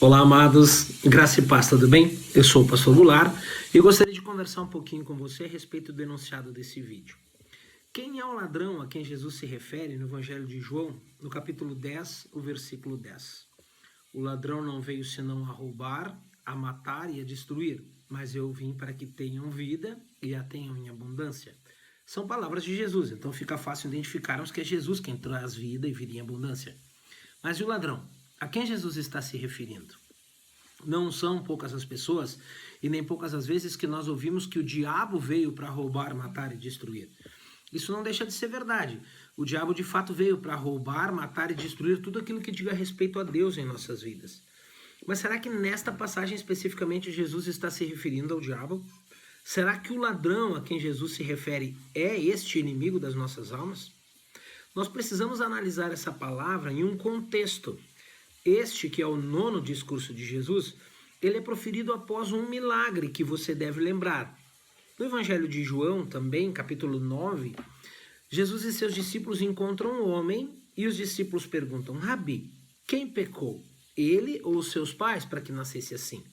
Olá, amados, graça e paz, tudo bem? Eu sou o pastor Goulart e gostaria de conversar um pouquinho com você a respeito do enunciado desse vídeo. Quem é o ladrão a quem Jesus se refere no Evangelho de João, no capítulo 10, o versículo 10? O ladrão não veio senão a roubar, a matar e a destruir, mas eu vim para que tenham vida e a tenham em abundância. São palavras de Jesus, então fica fácil identificarmos que é Jesus quem traz vida e vida em abundância. Mas e o ladrão? A quem Jesus está se referindo? Não são poucas as pessoas e nem poucas as vezes que nós ouvimos que o diabo veio para roubar, matar e destruir. Isso não deixa de ser verdade. O diabo de fato veio para roubar, matar e destruir tudo aquilo que diga respeito a Deus em nossas vidas. Mas será que nesta passagem especificamente Jesus está se referindo ao diabo? Será que o ladrão a quem Jesus se refere é este inimigo das nossas almas? Nós precisamos analisar essa palavra em um contexto. Este, que é o 9º discurso de Jesus, ele é proferido após um milagre que você deve lembrar. No Evangelho de João, também, capítulo 9, Jesus e seus discípulos encontram um homem e os discípulos perguntam: Rabi, quem pecou, ele ou os seus pais, para que nascesse assim?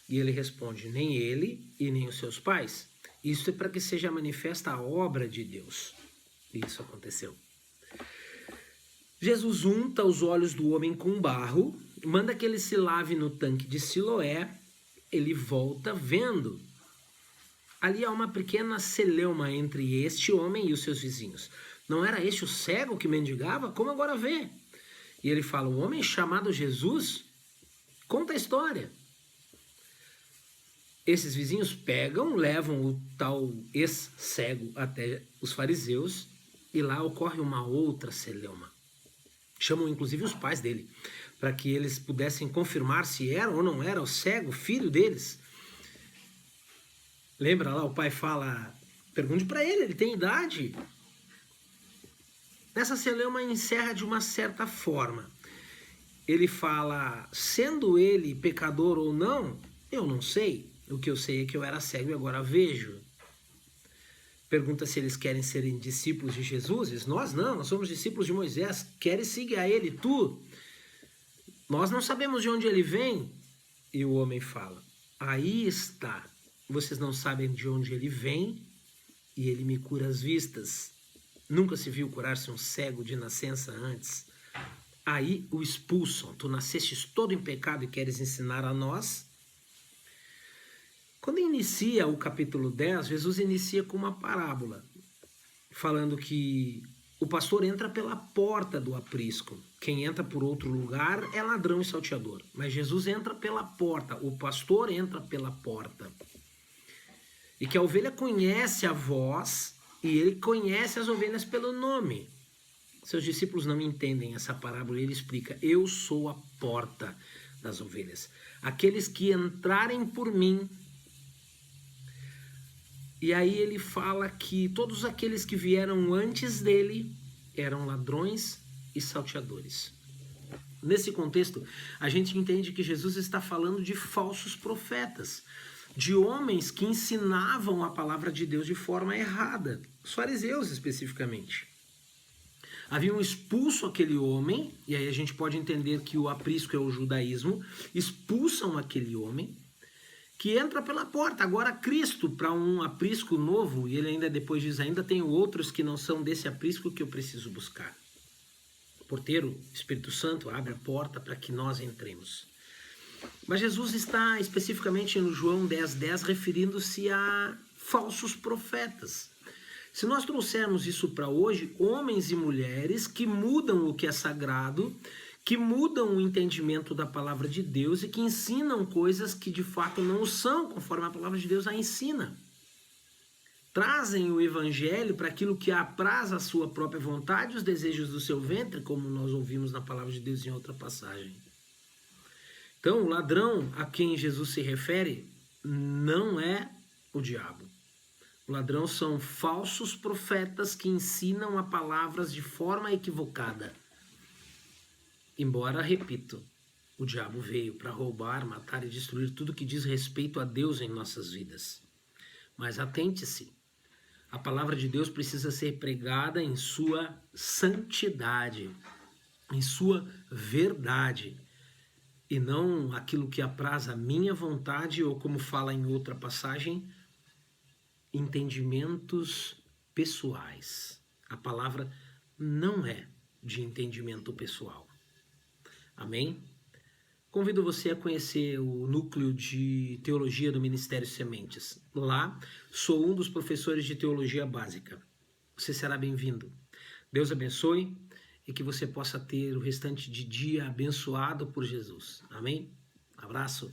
E ele responde: nem ele e nem os seus pais. Isso é para que seja manifesta a obra de Deus. E isso aconteceu. Jesus unta os olhos do homem com barro, manda que ele se lave no tanque de Siloé, ele volta vendo. Ali há uma pequena celeuma entre este homem e os seus vizinhos. Não era este o cego que mendigava? Como agora vê? E ele fala: o homem chamado Jesus conta a história. Esses vizinhos pegam, levam o tal ex-cego até os fariseus e lá ocorre uma outra celeuma. Chamam inclusive os pais dele, para que eles pudessem confirmar se era ou não era o cego, filho deles. Lembra lá, o pai fala: pergunte para ele tem idade. Nessa celeuma encerra de uma certa forma. Ele fala: sendo ele pecador ou não, eu não sei. O que eu sei é que eu era cego e agora vejo. Pergunta se eles querem serem discípulos de Jesus. Diz: nós não, nós somos discípulos de Moisés. Queres seguir a ele, tu? Nós não sabemos de onde ele vem. E o homem fala: aí está. Vocês não sabem de onde ele vem e ele me cura as vistas. Nunca se viu curar-se um cego de nascença antes. Aí o expulsam. Tu nascestes todo em pecado e queres ensinar a nós? Quando inicia o capítulo 10, Jesus inicia com uma parábola, falando que o pastor entra pela porta do aprisco. Quem entra por outro lugar é ladrão e salteador. Mas Jesus entra pela porta, o pastor entra pela porta. E que a ovelha conhece a voz e ele conhece as ovelhas pelo nome. Seus discípulos não entendem essa parábola e ele explica: eu sou a porta das ovelhas. Aqueles que entrarem por mim. E aí ele fala que todos aqueles que vieram antes dele eram ladrões e salteadores. Nesse contexto, a gente entende que Jesus está falando de falsos profetas, de homens que ensinavam a palavra de Deus de forma errada, os fariseus especificamente. Haviam expulso aquele homem, e aí a gente pode entender que o aprisco é o judaísmo, expulsam aquele homem, que entra pela porta. Agora Cristo, para um aprisco novo, e ele ainda depois diz: ainda tenho outros que não são desse aprisco que eu preciso buscar. O porteiro, Espírito Santo, abre a porta para que nós entremos. Mas Jesus está especificamente no João 10:10 referindo-se a falsos profetas. Se nós trouxermos isso para hoje, homens e mulheres que mudam o que é sagrado, que mudam o entendimento da palavra de Deus e que ensinam coisas que de fato não são conforme a palavra de Deus a ensina. Trazem o evangelho para aquilo que apraz a sua própria vontade, os desejos do seu ventre, como nós ouvimos na palavra de Deus em outra passagem. Então, o ladrão a quem Jesus se refere não é o diabo. O ladrão são falsos profetas que ensinam a palavras de forma equivocada. Embora, repito, o diabo veio para roubar, matar e destruir tudo que diz respeito a Deus em nossas vidas. Mas atente-se, a palavra de Deus precisa ser pregada em sua santidade, em sua verdade. e não aquilo que apraz a minha vontade, ou como fala em outra passagem, entendimentos pessoais. A palavra não é de entendimento pessoal. Amém? Convido você a conhecer o núcleo de teologia do Ministério Sementes. Lá, sou um dos professores de teologia básica. Você será bem-vindo. Deus abençoe e que você possa ter o restante de dia abençoado por Jesus. Amém? Abraço.